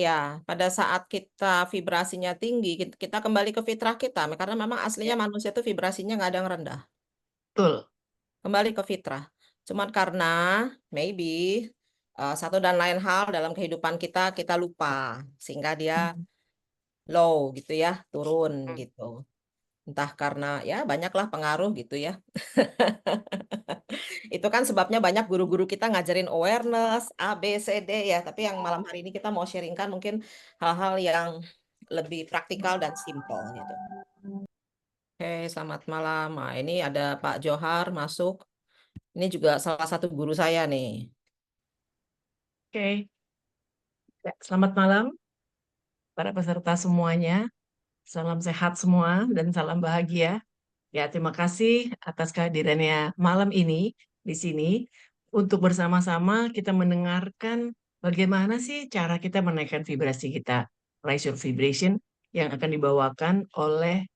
Ya, pada saat kita vibrasinya tinggi, kita kembali ke fitrah kita, karena memang aslinya Ya, manusia itu vibrasinya nggak ada yang rendah. betul. Kembali ke fitrah. Cuman karena maybe satu dan lain hal dalam kehidupan kita lupa, sehingga dia Hmm. low gitu ya, turun Hmm. gitu. Entah karena ya banyaklah pengaruh gitu ya. Itu kan sebabnya banyak guru-guru kita ngajarin awareness, A, B, C, D ya. Tapi yang malam hari ini kita mau sharingkan mungkin hal-hal yang lebih praktikal dan simple gitu. Oke, selamat malam. Nah, ini ada Pak Johar masuk. Ini juga salah satu guru saya nih. Oke. Ya, selamat malam para peserta semuanya. Salam sehat semua dan salam bahagia. Ya, terima kasih atas kehadirannya malam ini di sini untuk bersama-sama kita mendengarkan bagaimana sih cara kita menaikkan vibrasi kita. Raise Your Vibration yang akan dibawakan oleh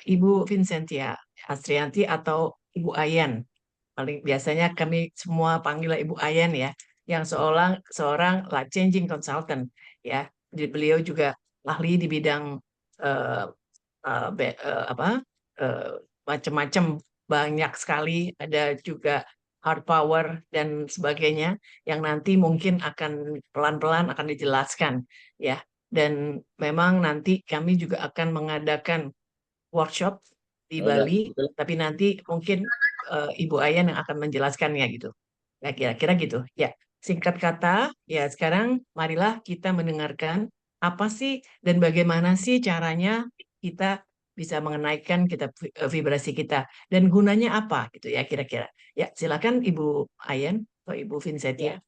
Ibu Vincentia Astrianti atau Ibu Ayan. Paling biasanya kami semua panggil Ibu Ayan ya, yang seorang seorang life changing consultant ya. Jadi beliau juga ahli di bidang eh, apa macam-macam, banyak sekali, ada juga hard power dan sebagainya yang nanti mungkin akan pelan-pelan akan dijelaskan ya. Dan memang nanti kami juga akan mengadakan workshop di Bali, tapi nanti mungkin Ibu Ayan yang akan menjelaskannya gitu. Ya, kira-kira gitu. Ya, singkat kata, ya sekarang marilah kita mendengarkan apa sih dan bagaimana sih caranya kita bisa mengenaikan vibrasi kita dan gunanya apa gitu ya kira-kira. Ya, silakan Ibu Ayan atau Ibu Vincentia.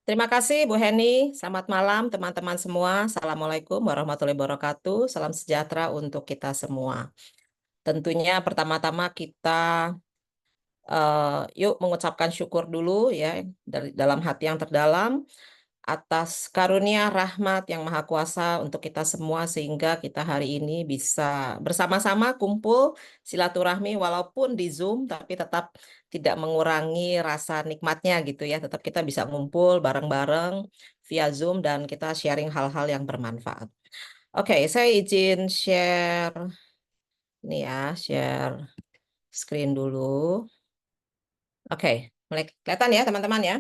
Terima kasih Bu Heni. Selamat malam teman-teman semua. Assalamualaikum warahmatullahi wabarakatuh. Salam sejahtera untuk kita semua. Tentunya pertama-tama kita yuk mengucapkan syukur dulu ya dari dalam hati yang terdalam atas karunia rahmat yang maha kuasa untuk kita semua sehingga kita hari ini bisa bersama-sama kumpul silaturahmi walaupun di Zoom tapi tetap tidak mengurangi rasa nikmatnya gitu ya. Tetap kita bisa ngumpul bareng-bareng via Zoom dan kita sharing hal-hal yang bermanfaat. Oke, saya izin share ini ya, share screen dulu. Oke, mulai kelihatan ya teman-teman ya.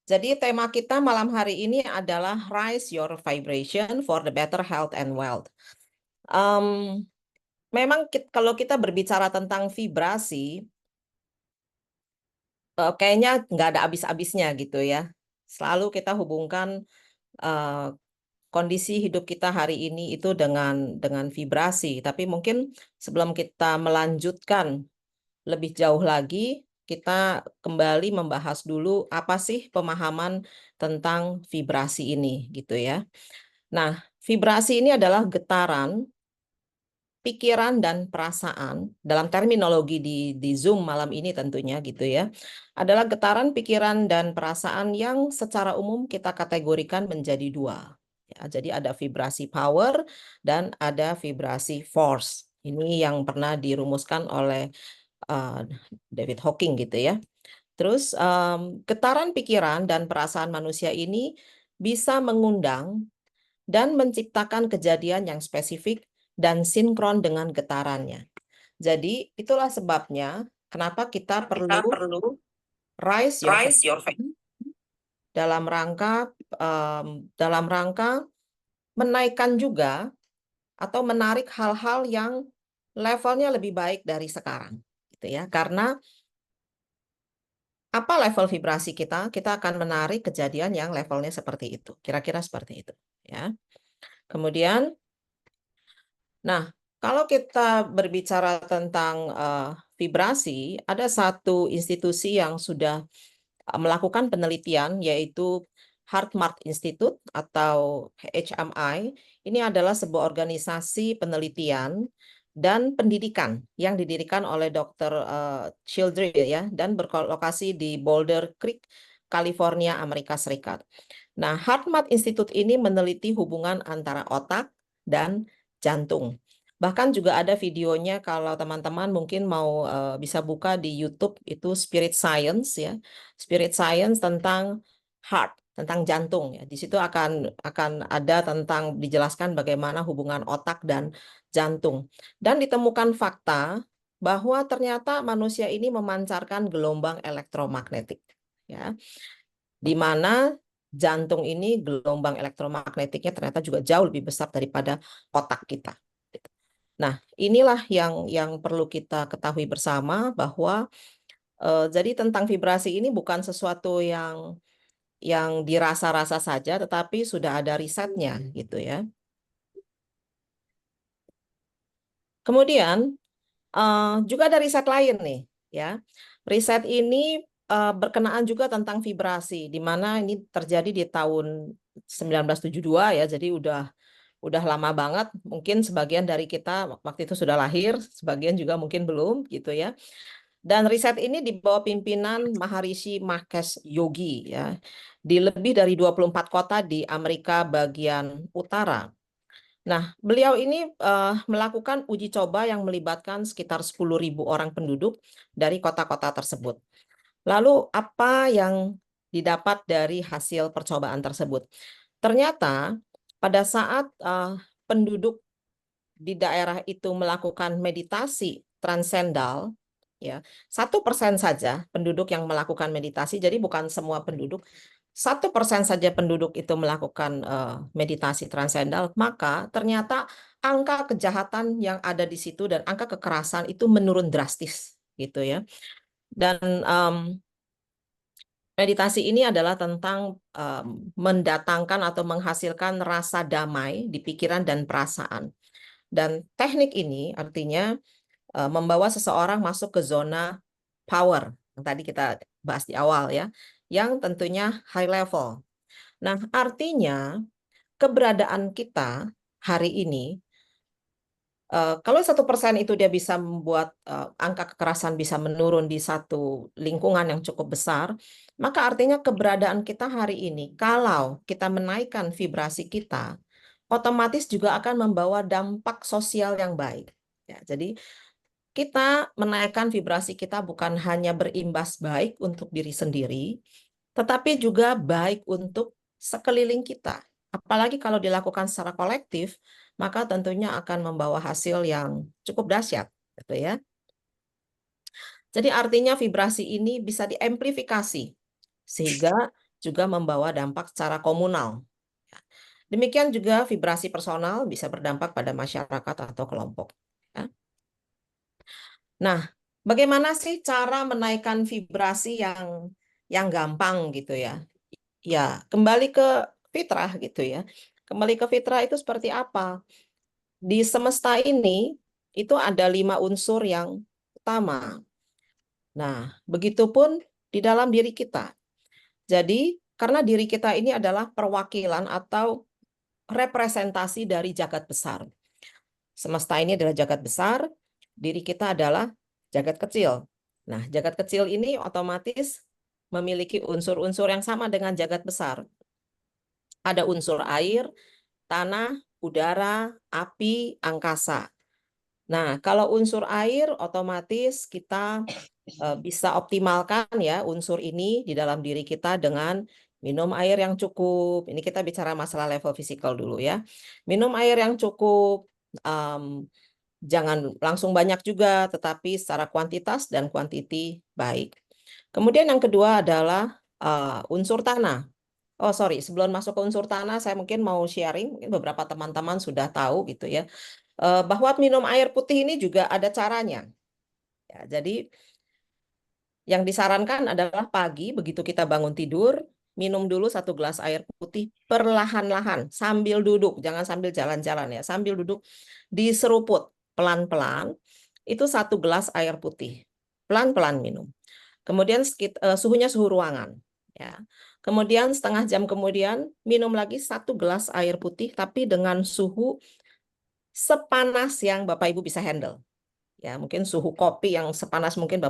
Jadi tema kita malam hari ini adalah Rise Your Vibration for the Better Health and Wealth. Em, Memang kalau kita berbicara tentang vibrasi, kayaknya nggak ada habis-habisnya gitu ya. Selalu kita hubungkan eh, kondisi hidup kita hari ini itu dengan vibrasi. Tapi mungkin sebelum kita melanjutkan lebih jauh lagi, kita kembali membahas dulu apa sih pemahaman tentang vibrasi ini gitu ya. Nah, vibrasi ini adalah getaran pikiran dan perasaan dalam terminologi di Zoom malam ini tentunya gitu ya. Adalah getaran pikiran dan perasaan yang secara umum kita kategorikan menjadi dua. Ya, jadi ada vibrasi power dan ada vibrasi force. Ini yang pernah dirumuskan oleh uh, David Hawking gitu ya. Terus getaran pikiran dan perasaan manusia ini bisa mengundang dan menciptakan kejadian yang spesifik dan sinkron dengan getarannya. Jadi itulah sebabnya kenapa kita Kita perlu perlu rise your rise your vibration dalam rangka dalam rangka menaikkan juga atau menarik hal-hal yang levelnya lebih baik dari sekarang, gitu ya. Karena apa level vibrasi kita, kita akan menarik kejadian yang levelnya seperti itu. Kira-kira seperti itu, ya. Kemudian, nah, kalau kita berbicara tentang vibrasi, ada satu institusi yang sudah melakukan penelitian, yaitu HeartMath Institute atau HMI. Ini adalah sebuah organisasi penelitian dan pendidikan yang didirikan oleh Dr. Childress ya, dan berlokasi di Boulder Creek, California, Amerika Serikat. Nah, HeartMath Institute ini meneliti hubungan antara otak dan jantung. Bahkan juga ada videonya kalau teman-teman mungkin mau bisa buka di YouTube itu Spirit Science ya. Spirit Science tentang heart tentang jantung ya. Di situ akan ada tentang dijelaskan bagaimana hubungan otak dan jantung. Dan ditemukan fakta bahwa ternyata manusia ini memancarkan gelombang elektromagnetik ya. Di mana jantung ini gelombang elektromagnetiknya ternyata juga jauh lebih besar daripada otak kita. Nah, inilah yang perlu kita ketahui bersama bahwa jadi tentang vibrasi ini bukan sesuatu yang dirasa-rasa saja, tetapi sudah ada risetnya gitu ya. Kemudian juga ada riset lain nih ya. Riset ini berkenaan juga tentang vibrasi, di mana ini terjadi di tahun 1972 ya, jadi udah lama banget. Mungkin sebagian dari kita waktu itu sudah lahir, sebagian juga mungkin belum gitu ya. Dan riset ini di bawah pimpinan Maharishi Mahesh Yogi ya, di lebih dari 24 kota di Amerika bagian utara. Nah, beliau ini melakukan uji coba yang melibatkan sekitar 10.000 orang penduduk dari kota-kota tersebut. Lalu apa yang didapat dari hasil percobaan tersebut? Ternyata pada saat penduduk di daerah itu melakukan meditasi transendal, ya 1% saja penduduk yang melakukan meditasi, jadi bukan semua penduduk, 1% saja penduduk itu melakukan meditasi transendal, maka ternyata angka kejahatan yang ada di situ dan angka kekerasan itu menurun drastis, gitu ya. Dan meditasi ini adalah tentang mendatangkan atau menghasilkan rasa damai di pikiran dan perasaan. Dan teknik ini artinya membawa seseorang masuk ke zona power yang tadi kita bahas di awal ya, yang tentunya high level. Nah, artinya keberadaan kita hari ini, kalau 1% itu dia bisa membuat angka kekerasan bisa menurun di satu lingkungan yang cukup besar, maka artinya keberadaan kita hari ini, kalau kita menaikkan vibrasi kita, otomatis juga akan membawa dampak sosial yang baik. Ya, jadi kita menaikkan vibrasi kita bukan hanya berimbas baik untuk diri sendiri, tetapi juga baik untuk sekeliling kita. Apalagi kalau dilakukan secara kolektif, maka tentunya akan membawa hasil yang cukup dahsyat, gitu ya. Jadi artinya vibrasi ini bisa diamplifikasi sehingga juga membawa dampak secara komunal. Demikian juga vibrasi personal bisa berdampak pada masyarakat atau kelompok. Ya. Nah, bagaimana sih cara menaikkan vibrasi yang gampang gitu ya? Ya, kembali ke fitrah gitu ya. Kembali ke fitrah itu seperti apa? Di semesta ini itu ada 5 unsur yang utama. Nah, begitupun di dalam diri kita. Jadi, karena diri kita ini adalah perwakilan atau representasi dari jagat besar. Semesta ini adalah jagat besar, diri kita adalah jagat kecil. Nah, jagat kecil ini otomatis memiliki unsur-unsur yang sama dengan jagat besar. Ada unsur air, tanah, udara, api, angkasa. Nah, kalau unsur air otomatis kita bisa optimalkan ya unsur ini di dalam diri kita dengan minum air yang cukup. Ini kita bicara masalah level fisikal dulu ya. Minum air yang cukup, jangan langsung banyak juga, tetapi secara kuantitas dan kuantiti baik. Kemudian yang kedua adalah unsur tanah. Oh sorry, sebelum masuk ke unsur tanah, saya mungkin mau sharing, mungkin beberapa teman-teman sudah tahu gitu ya, bahwa minum air putih ini juga ada caranya. Ya, jadi yang disarankan adalah pagi, begitu kita bangun tidur, minum dulu 1 gelas air putih perlahan-lahan, sambil duduk, jangan sambil jalan-jalan ya, sambil duduk, diseruput pelan-pelan, itu 1 gelas air putih, pelan-pelan minum. Kemudian suhunya suhu ruangan. Ya. Kemudian setengah jam kemudian minum lagi 1 gelas air putih, tapi dengan suhu sepanas yang Bapak Ibu bisa handle. Ya, mungkin suhu kopi yang sepanas mungkin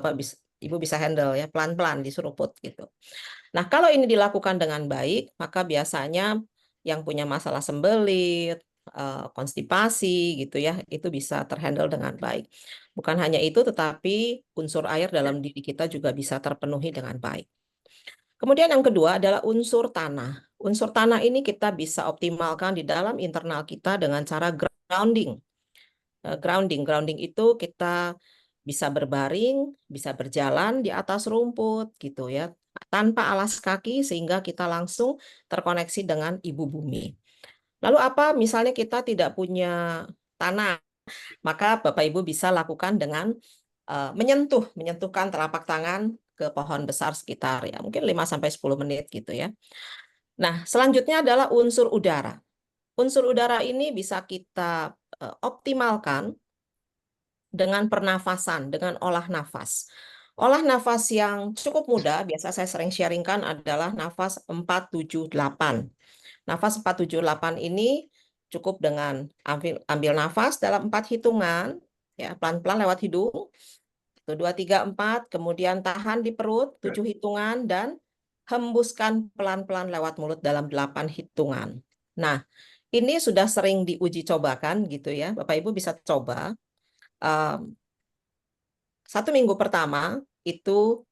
Ibu bisa handle ya, pelan-pelan diseruput gitu. Nah, kalau ini dilakukan dengan baik, maka biasanya yang punya masalah sembelit, konstipasi gitu ya, itu bisa terhandle dengan baik. Bukan hanya itu, tetapi unsur air dalam diri kita juga bisa terpenuhi dengan baik. Kemudian yang kedua adalah unsur tanah. Unsur tanah ini kita bisa optimalkan di dalam internal kita dengan cara grounding. Grounding itu kita bisa berbaring, bisa berjalan di atas rumput gitu ya, tanpa alas kaki sehingga kita langsung terkoneksi dengan ibu bumi. Lalu apa misalnya kita tidak punya tanah, maka Bapak Ibu bisa lakukan dengan menyentuhkan telapak tangan ke pohon besar sekitar ya mungkin 5 sampai 10 menit gitu ya. Nah, selanjutnya adalah unsur udara. Unsur udara ini bisa kita optimalkan dengan pernafasan, dengan olah nafas. Olah nafas yang cukup mudah, biasa saya sering sharingkan adalah nafas 4-7-8. Nafas 4-7-8 ini cukup dengan ambil nafas dalam 4 hitungan, ya pelan-pelan lewat hidung, 1, 2, 3, 4, kemudian tahan di perut 7 hitungan, dan hembuskan pelan-pelan lewat mulut dalam 8 hitungan. Nah, ini sudah sering diuji cobakan gitu ya, Bapak Ibu bisa coba. 1 minggu pertama itu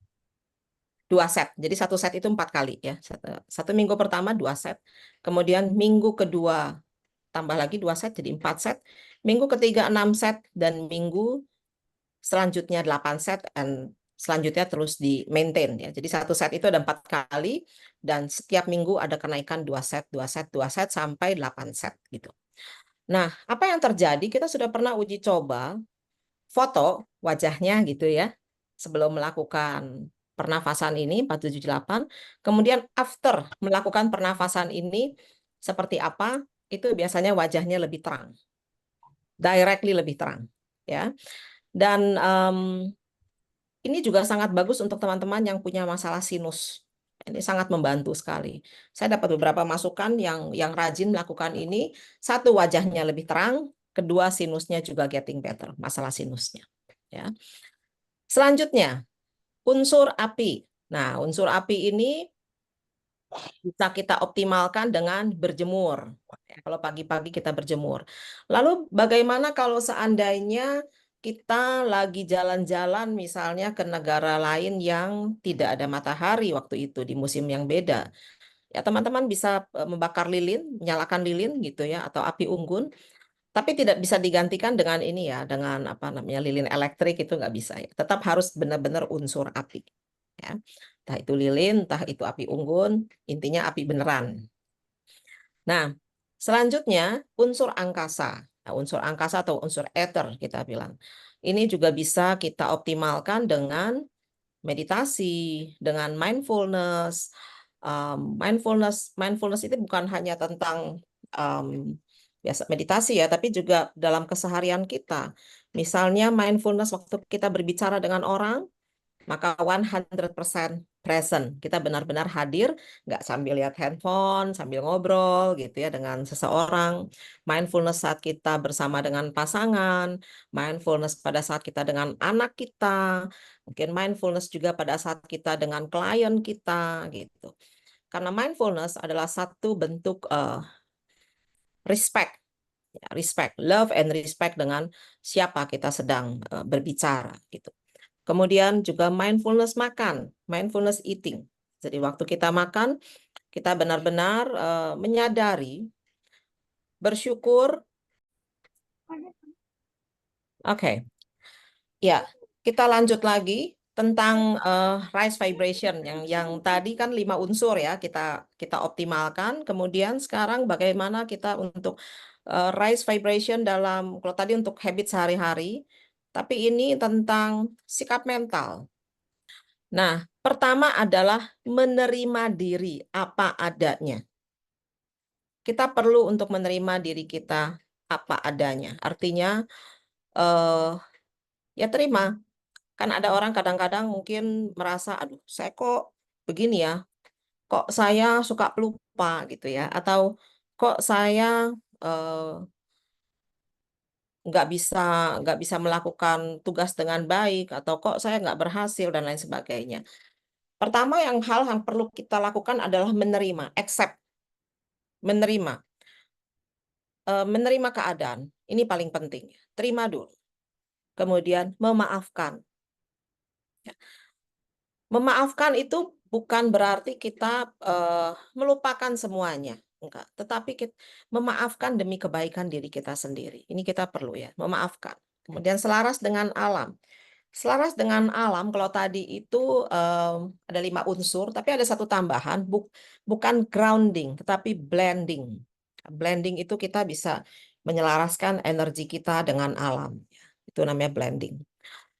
2 set. Jadi 1 set itu 4 kali ya. 1 minggu pertama 2 set. Kemudian minggu kedua tambah lagi 2 set jadi 4 set. Minggu ketiga 6 set dan minggu selanjutnya 8 set dan selanjutnya terus di maintain ya. Jadi 1 set itu ada 4 kali dan setiap minggu ada kenaikan 2 set, 2 set, 2 set sampai 8 set gitu. Nah, apa yang terjadi? Kita sudah pernah uji coba foto wajahnya gitu ya sebelum melakukan pernafasan ini 4-7-8, kemudian after melakukan pernafasan ini seperti apa, itu biasanya wajahnya lebih terang, directly lebih terang ya. Dan ini juga sangat bagus untuk teman-teman yang punya masalah sinus. Ini sangat membantu sekali. Saya dapat beberapa masukan yang rajin melakukan ini. Satu, wajahnya lebih terang. Kedua, sinusnya juga getting better, masalah sinusnya. Ya. Selanjutnya, unsur api. Nah, unsur api ini bisa kita optimalkan dengan berjemur. Ya, kalau pagi-pagi kita berjemur. Lalu bagaimana kalau seandainya kita lagi jalan-jalan misalnya ke negara lain yang tidak ada matahari waktu itu di musim yang beda. Ya, teman-teman bisa membakar lilin, nyalakan lilin gitu ya, atau api unggun. Tapi tidak bisa digantikan dengan ini ya, dengan apa namanya lilin elektrik itu nggak bisa ya. Tetap harus benar-benar unsur api. Ya. Entah itu lilin, entah itu api unggun, intinya api beneran. Nah, selanjutnya unsur angkasa. Nah, unsur angkasa atau unsur ether kita bilang. Ini juga bisa kita optimalkan dengan meditasi, dengan mindfulness. Mindfulness itu bukan hanya tentang biasa meditasi ya, tapi juga dalam keseharian kita. Misalnya mindfulness waktu kita berbicara dengan orang, maka 100% present. Kita benar-benar hadir, nggak sambil lihat handphone, sambil ngobrol gitu ya dengan seseorang. Mindfulness saat kita bersama dengan pasangan, mindfulness pada saat kita dengan anak kita, mungkin mindfulness juga pada saat kita dengan klien kita gitu. Karena mindfulness adalah satu bentuk respect, ya, respect, love and respect dengan siapa kita sedang berbicara gitu. Kemudian juga mindfulness makan, mindfulness eating. Jadi waktu kita makan, kita benar-benar menyadari, bersyukur. Oke, ya kita lanjut lagi tentang rise vibration yang tadi kan 5 unsur ya kita kita optimalkan. Kemudian sekarang bagaimana kita untuk rise vibration dalam kalau tadi untuk habit sehari-hari, tapi ini tentang sikap mental. Nah, pertama adalah menerima diri apa adanya. Kita perlu untuk menerima diri kita apa adanya. Artinya, ya terima. Kan ada orang kadang-kadang mungkin merasa, aduh saya kok begini ya, kok saya suka pelupa gitu ya, atau kok saya eh, nggak bisa nggak bisa melakukan tugas dengan baik, atau kok saya nggak berhasil dan lain sebagainya. Pertama hal yang perlu kita lakukan adalah menerima, accept, menerima. Menerima keadaan, ini paling penting. Terima dulu. Kemudian memaafkan. Ya. Memaafkan itu bukan berarti kita melupakan semuanya, enggak. Tetapi memaafkan demi kebaikan diri kita sendiri. Ini kita perlu ya, memaafkan. Kemudian selaras dengan alam. Selaras dengan alam, kalau tadi itu ada 5 unsur, tapi ada satu tambahan, bukan grounding, tetapi blending. Blending itu kita bisa menyelaraskan energi kita dengan alam. Itu namanya blending.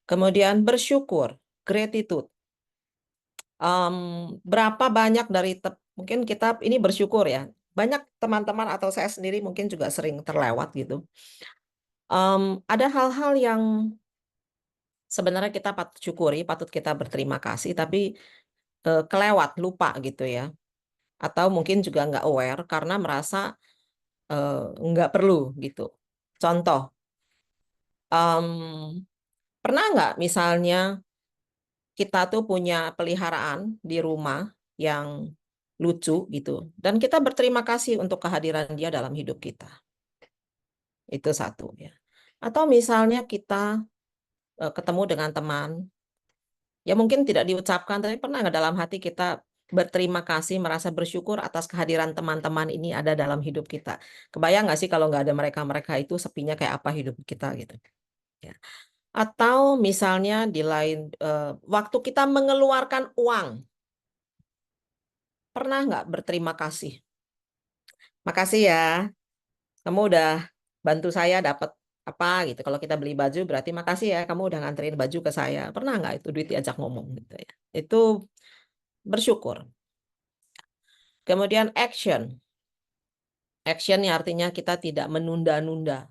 Kemudian bersyukur, gratitude. Berapa banyak dari mungkin kita ini bersyukur ya. Banyak teman-teman atau saya sendiri mungkin juga sering terlewat gitu. Ada hal-hal yang sebenarnya kita patut syukuri, patut kita berterima kasih, tapi kelewat, lupa gitu ya. Atau mungkin juga nggak aware karena merasa nggak perlu gitu. Contoh, em, pernah nggak misalnya kita tuh punya peliharaan di rumah yang lucu gitu, dan kita berterima kasih untuk kehadiran dia dalam hidup kita. Itu satu ya. Atau misalnya kita ketemu dengan teman, ya mungkin tidak diucapkan, tapi pernah nggak dalam hati kita berterima kasih, merasa bersyukur atas kehadiran teman-teman ini ada dalam hidup kita. Kebayang nggak sih kalau nggak ada mereka-mereka itu sepinya kayak apa hidup kita gitu. Ya. Atau misalnya di lain waktu kita mengeluarkan uang, pernah nggak berterima kasih? Makasih ya, kamu udah bantu saya dapat apa gitu. Kalau kita beli baju berarti makasih ya, kamu udah nganterin baju ke saya. Pernah nggak itu duit diajak ngomong gitu ya. Itu bersyukur. Kemudian action. Action yang artinya kita tidak menunda-nunda.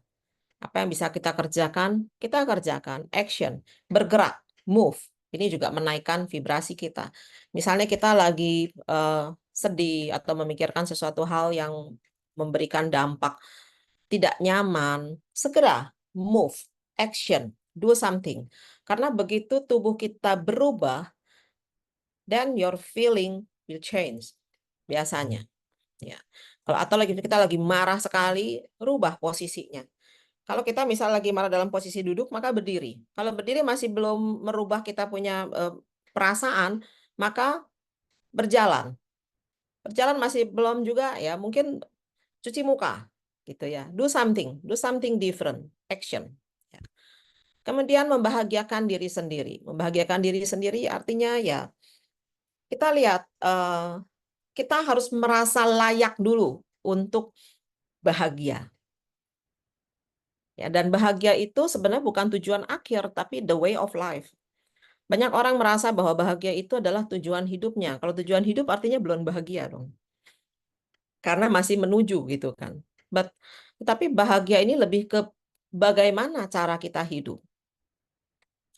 Apa yang bisa kita kerjakan, kita kerjakan. Action, bergerak, move. Ini juga menaikkan vibrasi kita. Misalnya kita lagi sedih atau memikirkan sesuatu hal yang memberikan dampak tidak nyaman, segera move, action, do something. Karena begitu tubuh kita berubah, then your feeling will change. Biasanya, ya. Kalau atau lagi kita lagi marah sekali, rubah posisinya. Kalau kita misal lagi marah dalam posisi duduk, maka berdiri. Kalau berdiri masih belum merubah kita punya perasaan, maka berjalan. Berjalan masih belum juga ya, mungkin cuci muka gitu ya. Do something different, action. Ya. Kemudian membahagiakan diri sendiri. Membahagiakan diri sendiri artinya ya kita lihat kita harus merasa layak dulu untuk bahagia. Ya, dan bahagia itu sebenarnya bukan tujuan akhir, tapi the way of life. Banyak orang merasa bahwa bahagia itu adalah tujuan hidupnya. Kalau tujuan hidup artinya belum bahagia dong. Karena masih menuju gitu kan. Tapi bahagia ini lebih ke bagaimana cara kita hidup.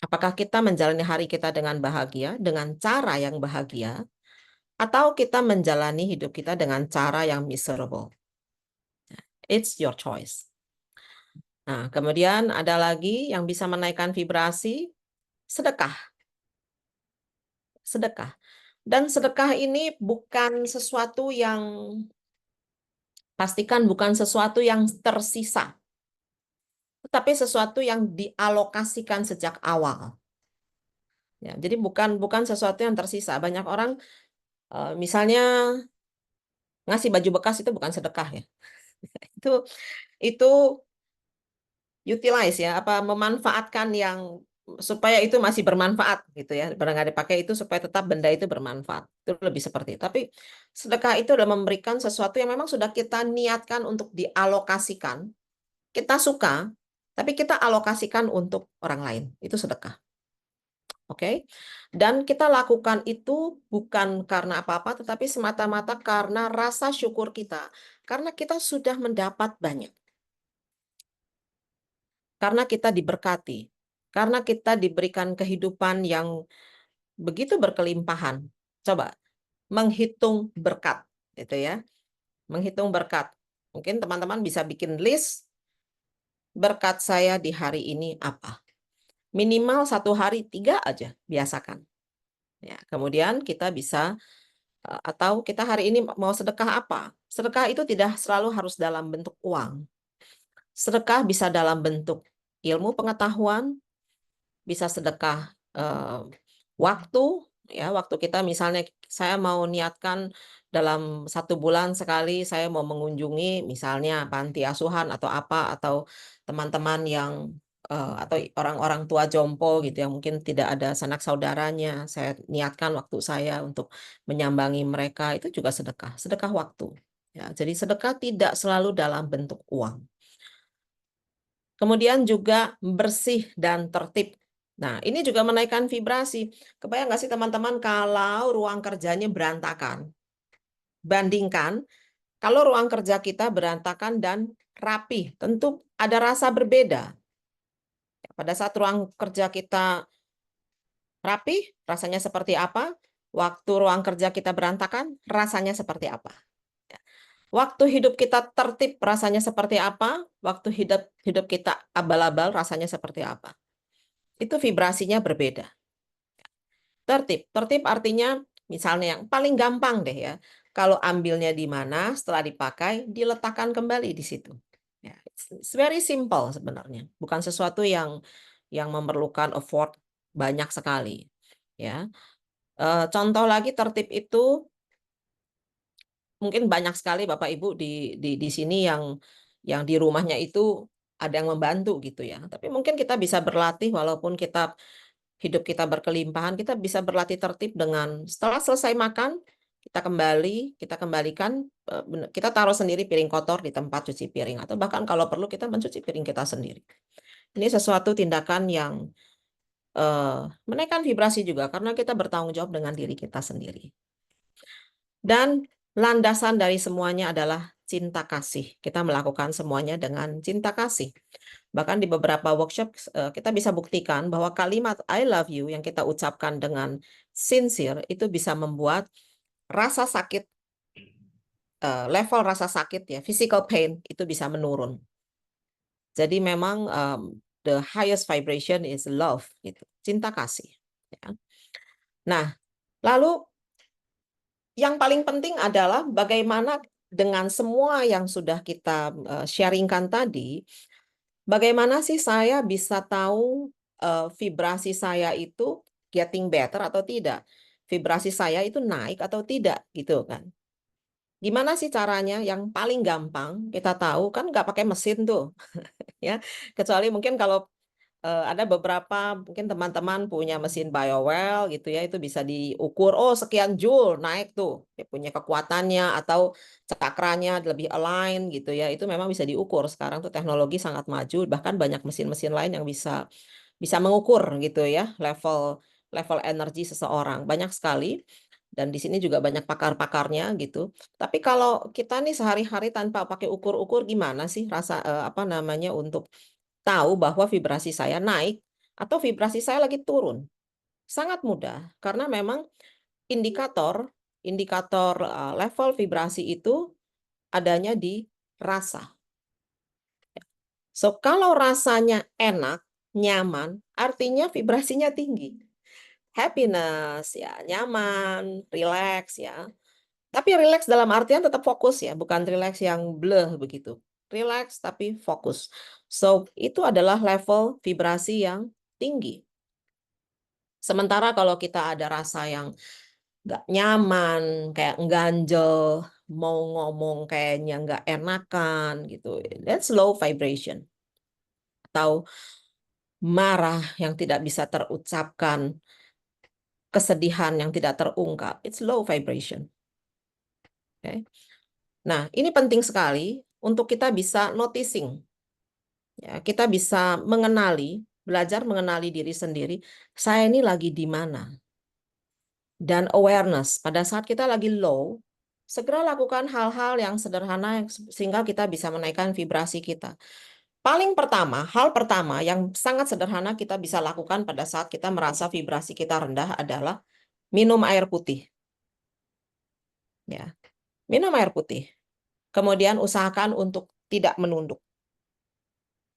Apakah kita menjalani hari kita dengan bahagia, dengan cara yang bahagia, atau kita menjalani hidup kita dengan cara yang miserable. It's your choice. Nah, kemudian ada lagi yang bisa menaikkan vibrasi, sedekah. Sedekah. Dan sedekah ini bukan sesuatu yang, pastikan bukan sesuatu yang tersisa, tetapi sesuatu yang dialokasikan sejak awal. Ya, jadi bukan sesuatu yang tersisa. Banyak orang misalnya ngasih baju bekas itu bukan sedekah ya. Itu utilize ya, apa memanfaatkan yang supaya itu masih bermanfaat gitu ya. Barang nggak dipakai itu supaya tetap benda itu bermanfaat. Itu lebih seperti itu. Tapi sedekah itu adalah memberikan sesuatu yang memang sudah kita niatkan untuk dialokasikan. Kita suka, tapi kita alokasikan untuk orang lain. Itu sedekah. Oke. Dan kita lakukan itu bukan karena apa-apa, tetapi semata-mata karena rasa syukur kita. Karena kita sudah mendapat banyak. Karena kita diberkati. Karena kita diberikan kehidupan yang begitu berkelimpahan. Coba menghitung berkat, gitu ya. Menghitung berkat. Mungkin teman-teman bisa bikin list berkat saya di hari ini apa. Minimal 1 hari 3 aja, biasakan. Ya, kemudian kita bisa atau kita hari ini mau sedekah apa? Sedekah itu tidak selalu harus dalam bentuk uang. Sedekah bisa dalam bentuk ilmu pengetahuan, bisa sedekah waktu, Ya, waktu kita misalnya saya mau niatkan dalam 1 bulan sekali saya mau mengunjungi misalnya panti asuhan atau apa, atau teman-teman yang atau orang-orang tua jompo gitu yang mungkin tidak ada sanak saudaranya, saya niatkan waktu saya untuk menyambangi mereka, itu juga sedekah, sedekah waktu. Ya, jadi sedekah tidak selalu dalam bentuk uang. Kemudian juga bersih dan tertib. Nah, ini juga menaikkan vibrasi. Kebayang nggak sih teman-teman kalau ruang kerjanya berantakan? Bandingkan kalau ruang kerja kita berantakan dan rapi, tentu ada rasa berbeda. Pada saat ruang kerja kita rapi, rasanya seperti apa? Waktu ruang kerja kita berantakan, rasanya seperti apa? Waktu hidup kita tertib, rasanya seperti apa? Waktu hidup hidup kita abal-abal, rasanya seperti apa? Itu vibrasinya berbeda. Tertib. Tertib artinya misalnya yang paling gampang deh ya. Kalau ambilnya di mana, setelah dipakai, diletakkan kembali di situ. Ya, it's very simple sebenarnya. Bukan sesuatu yang memerlukan effort banyak sekali. Ya. Contoh lagi tertib itu mungkin banyak sekali Bapak Ibu di sini yang di rumahnya itu ada yang membantu gitu ya. Tapi mungkin kita bisa berlatih walaupun hidup kita berkelimpahan, kita bisa berlatih tertib dengan setelah selesai makan, kita kembalikan, kita taruh sendiri piring kotor di tempat cuci piring, atau bahkan kalau perlu kita mencuci piring kita sendiri. Ini sesuatu tindakan yang menaikkan vibrasi juga, karena kita bertanggung jawab dengan diri kita sendiri. Dan landasan dari semuanya adalah cinta kasih. Kita melakukan semuanya dengan cinta kasih. Bahkan di beberapa workshop kita bisa buktikan bahwa kalimat I love you yang kita ucapkan dengan sincere itu bisa membuat rasa sakit, level rasa sakit ya, physical pain itu bisa menurun. Jadi memang the highest vibration is love gitu, cinta kasih. Ya. Nah, lalu yang paling penting adalah bagaimana dengan semua yang sudah kita sharingkan tadi, bagaimana sih saya bisa tahu vibrasi saya itu getting better atau tidak? Vibrasi saya itu naik atau tidak gitu kan? Gimana sih caranya? Yang paling gampang kita tahu kan nggak pakai mesin tuh, ya. Kecuali mungkin kalau ada beberapa mungkin teman-teman punya mesin biowell gitu ya, itu bisa diukur, oh sekian joule naik tuh, dia punya kekuatannya atau cakranya lebih align gitu ya, itu memang bisa diukur. Sekarang tuh teknologi sangat maju, bahkan banyak mesin-mesin lain yang bisa bisa mengukur gitu ya level level energi seseorang. Banyak sekali dan di sini juga banyak pakar-pakarnya gitu. Tapi kalau kita nih sehari-hari tanpa pakai ukur-ukur gimana sih rasa apa namanya untuk tahu bahwa vibrasi saya naik atau vibrasi saya lagi turun. Sangat mudah karena memang indikator indikator level vibrasi itu adanya di rasa. So kalau rasanya enak, nyaman, artinya vibrasinya tinggi. Happiness ya, nyaman, relax ya. Tapi relax dalam artian tetap fokus ya, bukan relax yang bleh begitu. Relax tapi fokus. So, itu adalah level vibrasi yang tinggi. Sementara kalau kita ada rasa yang nggak nyaman, kayak ganjel, mau ngomong kayaknya nggak enakan gitu, that's low vibration. Atau marah yang tidak bisa terucapkan, kesedihan yang tidak terungkap, it's low vibration. Okay. Nah, ini penting sekali untuk kita bisa noticing. Ya, kita bisa mengenali, belajar mengenali diri sendiri, saya ini lagi di mana. Dan awareness, pada saat kita lagi low, segera lakukan hal-hal yang sederhana sehingga kita bisa menaikkan vibrasi kita. Paling pertama, hal pertama yang sangat sederhana kita bisa lakukan pada saat kita merasa vibrasi kita rendah adalah minum air putih. Ya, minum air putih. Kemudian usahakan untuk tidak menunduk.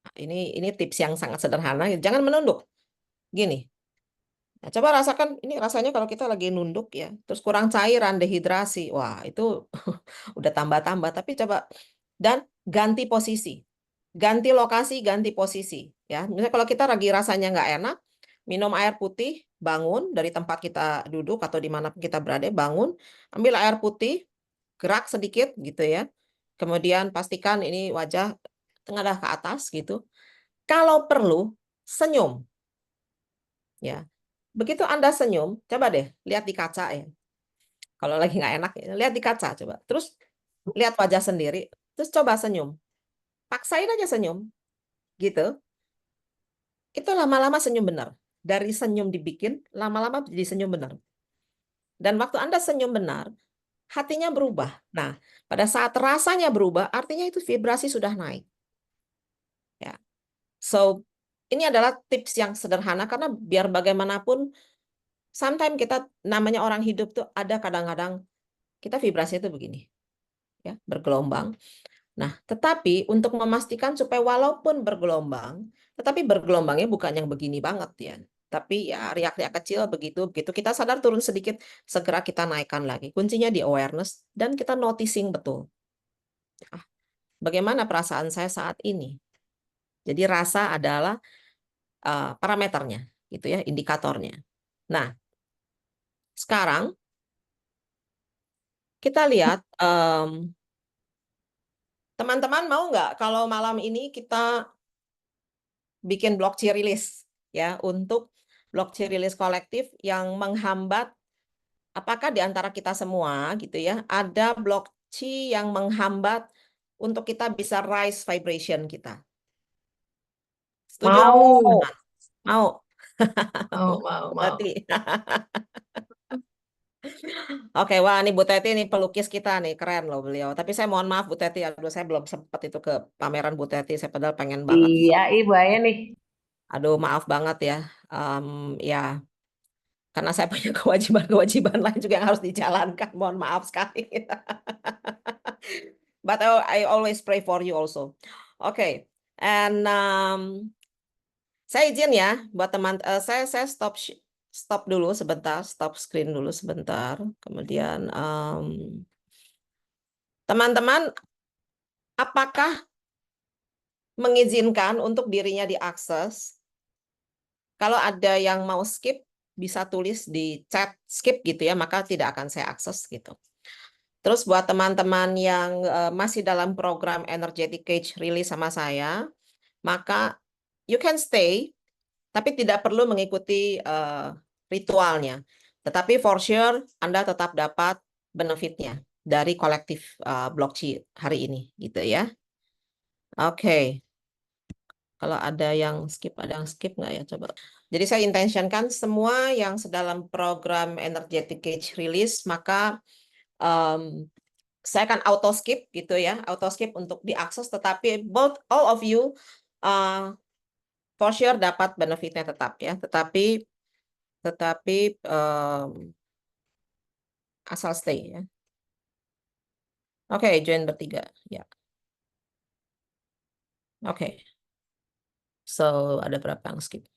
Nah, ini tips yang sangat sederhana. Jangan menunduk. Gini. Nah, coba rasakan ini rasanya kalau kita lagi nunduk ya, terus kurang cairan, dehidrasi. Wah, itu udah tambah-tambah. Tapi coba dan ganti posisi. Ganti lokasi, ganti posisi. Ya, misalnya kalau kita lagi rasanya nggak enak, minum air putih, bangun dari tempat kita duduk atau di mana kita berada, bangun, ambil air putih, gerak sedikit gitu ya. Kemudian pastikan ini wajah tengadah ke atas gitu. Kalau perlu, senyum ya. Begitu Anda senyum, coba deh lihat di kaca ya. Kalau lagi nggak enak, lihat di kaca coba. Terus lihat wajah sendiri, terus coba senyum. Paksain aja senyum, gitu. Itu lama-lama senyum benar. Dari senyum dibikin, lama-lama jadi senyum benar. Dan waktu Anda senyum benar, hatinya berubah. Nah, pada saat rasanya berubah, artinya itu vibrasi sudah naik. Ya. So, ini adalah tips yang sederhana karena biar bagaimanapun, sometimes kita namanya orang hidup tuh ada kadang-kadang kita vibrasi itu begini, ya, bergelombang. Nah, tetapi untuk memastikan supaya walaupun bergelombang, tetapi bergelombangnya bukan yang begini banget ya. Tapi ya riak-riak kecil begitu, begitu kita sadar turun sedikit, segera kita naikkan lagi. Kuncinya di awareness dan kita noticing betul. Ah, bagaimana perasaan saya saat ini? Jadi rasa adalah parameternya, gitu ya, indikatornya. Nah, sekarang kita lihat teman-teman mau nggak kalau malam ini kita bikin blockchain release ya untuk blockchain release kolektif yang menghambat apakah di antara kita semua gitu ya ada blockchain yang menghambat untuk kita bisa rise vibration kita. Setuju? Mau, Mau? mau, mau. Berarti. Oke, wah ini Bu Teti nih pelukis kita nih, keren loh beliau. Tapi saya mohon maaf Bu Teti, aduh saya belum sempat itu ke pameran Bu Teti, saya padahal pengen banget. Iya, Ibu Aya nih. Aduh maaf banget ya. Ya karena saya punya kewajiban-kewajiban lain juga yang harus dijalankan. Mohon maaf sekali. But I always pray for you also. Oke, and saya izin ya buat teman saya stop dulu sebentar, stop screen dulu sebentar. Kemudian teman-teman apakah mengizinkan untuk dirinya diakses? Kalau ada yang mau skip bisa tulis di chat skip gitu ya, maka tidak akan saya akses gitu. Terus buat teman-teman yang masih dalam program Energetic Cage Release sama saya, maka you can stay, tapi tidak perlu mengikuti ritualnya. Tetapi for sure Anda tetap dapat benefitnya dari kolektif blockchain hari ini, gitu ya. Oke, kalau ada yang skip nggak ya coba. Jadi saya intentionkan semua yang sedalam program Energetic Cage Release, maka saya akan auto skip gitu ya, auto skip untuk diakses, tetapi both all of you for sure dapat benefitnya tetap ya, tetapi asal stay ya. Oke, join bertiga ya. Oke, so ada berapa yang skip?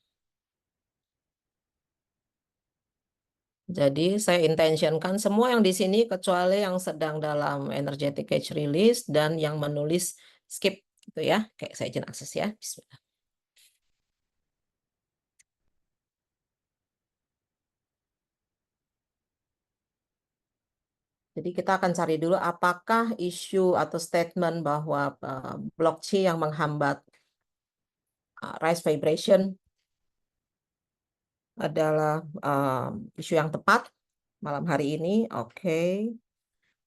Jadi saya intentionkan semua yang di sini kecuali yang sedang dalam energetic cage release dan yang menulis skip gitu ya. Oke, saya izin akses ya. Bismillah. Jadi kita akan cari dulu apakah isu atau statement bahwa blockchain yang menghambat rise vibration adalah isu yang tepat malam hari ini. Oke,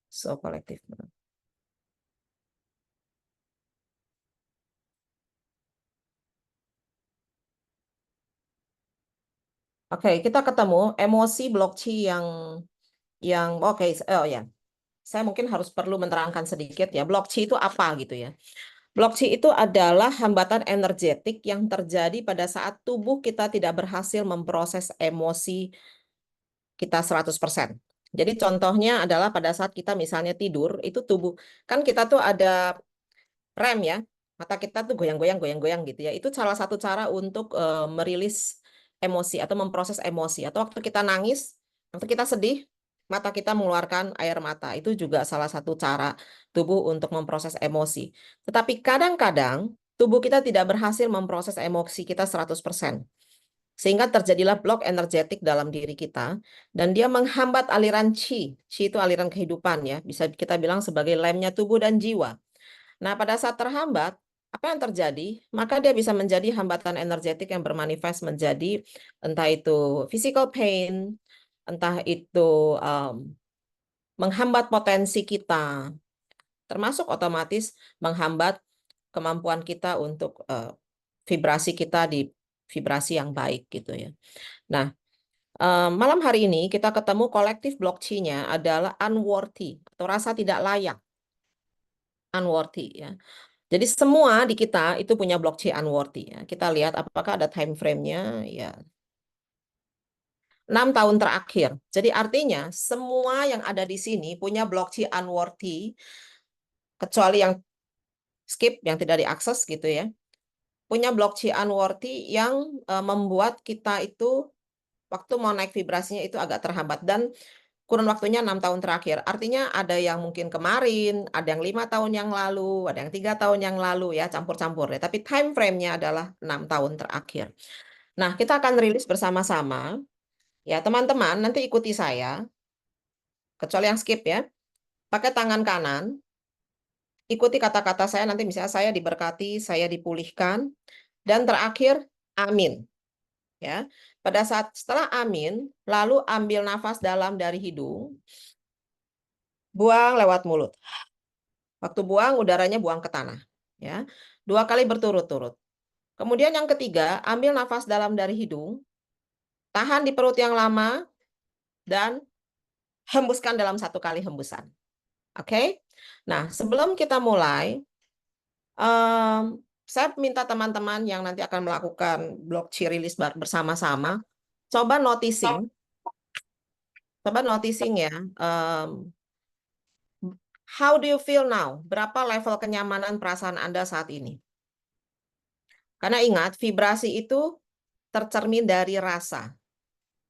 so kolektif. Oke, kita ketemu emosi blockchain yang oke, oh ya. Saya mungkin harus perlu menerangkan sedikit ya. Blockchain itu apa gitu ya. Blockchain itu adalah hambatan energetik yang terjadi pada saat tubuh kita tidak berhasil memproses emosi kita 100%. Jadi contohnya adalah pada saat kita misalnya tidur, itu tubuh, kan kita tuh ada rem ya, mata kita tuh goyang-goyang, goyang-goyang gitu ya. Itu salah satu cara untuk merilis emosi atau memproses emosi. Atau waktu kita nangis, waktu kita sedih, mata kita mengeluarkan air mata. Itu juga salah satu cara tubuh untuk memproses emosi. Tetapi kadang-kadang tubuh kita tidak berhasil memproses emosi kita 100%. sehingga terjadilah blok energetik dalam diri kita, dan dia menghambat aliran qi. Qi itu aliran kehidupan ya, bisa kita bilang sebagai lemnya tubuh dan jiwa. Nah, pada saat terhambat, apa yang terjadi? Maka dia bisa menjadi hambatan energetik yang bermanifest menjadi entah itu physical pain, entah itu menghambat potensi kita, termasuk otomatis menghambat kemampuan kita untuk vibrasi kita di vibrasi yang baik gitu ya. Nah, malam hari ini kita ketemu kolektif block Qi-nya adalah unworthy atau rasa tidak layak, unworthy ya. Jadi semua di kita itu punya block Qi unworthy ya. Kita lihat apakah ada time frame-nya ya. 6 tahun terakhir. Jadi artinya semua yang ada di sini punya block Qi unworthy kecuali yang skip yang tidak diakses gitu ya. Punya block Qi unworthy yang membuat kita itu waktu mau naik vibrasinya itu agak terhambat dan kurun waktunya 6 tahun terakhir. Artinya ada yang mungkin kemarin, ada yang 5 tahun yang lalu, ada yang 3 tahun yang lalu ya, campur-campur ya. Tapi time frame-nya adalah 6 tahun terakhir. Nah, kita akan rilis bersama-sama. Ya, teman-teman, nanti ikuti saya. Kecuali yang skip ya. Pakai tangan kanan. Ikuti kata-kata saya. Nanti misalnya saya diberkati, saya dipulihkan. Dan terakhir, amin. Ya. Pada saat setelah amin, lalu ambil nafas dalam dari hidung. Buang lewat mulut. Waktu buang, udaranya buang ke tanah. Ya, 2 kali berturut-turut. Kemudian yang ketiga, ambil nafas dalam dari hidung, tahan di perut yang lama, dan hembuskan dalam 1 kali hembusan. Oke? Nah, sebelum kita mulai, saya minta teman-teman yang nanti akan melakukan block chi release bersama-sama, coba noticing, ya. How do you feel now? Berapa level kenyamanan perasaan Anda saat ini? Karena ingat, vibrasi itu tercermin dari rasa.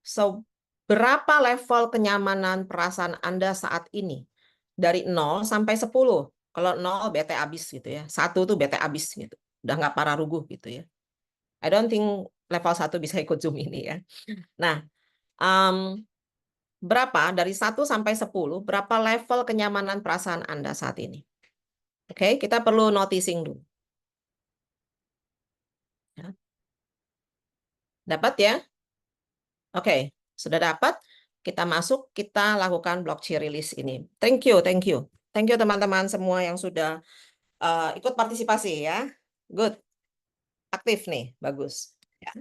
So, berapa level kenyamanan perasaan Anda saat ini? Dari 0 sampai 10. Kalau 0 bete abis gitu ya. 1 tuh bete abis gitu. Udah nggak parah ruguh gitu ya. I don't think level 1 bisa ikut Zoom ini ya. Nah, berapa dari 1 sampai 10, berapa level kenyamanan perasaan Anda saat ini? Oke, kita perlu noticing dulu. Ya. Dapat ya? Oke, sudah dapat. Kita masuk, kita lakukan block chi release ini. Thank you, thank you. Thank you teman-teman semua yang sudah ikut partisipasi ya. Good, aktif nih, bagus. Ya.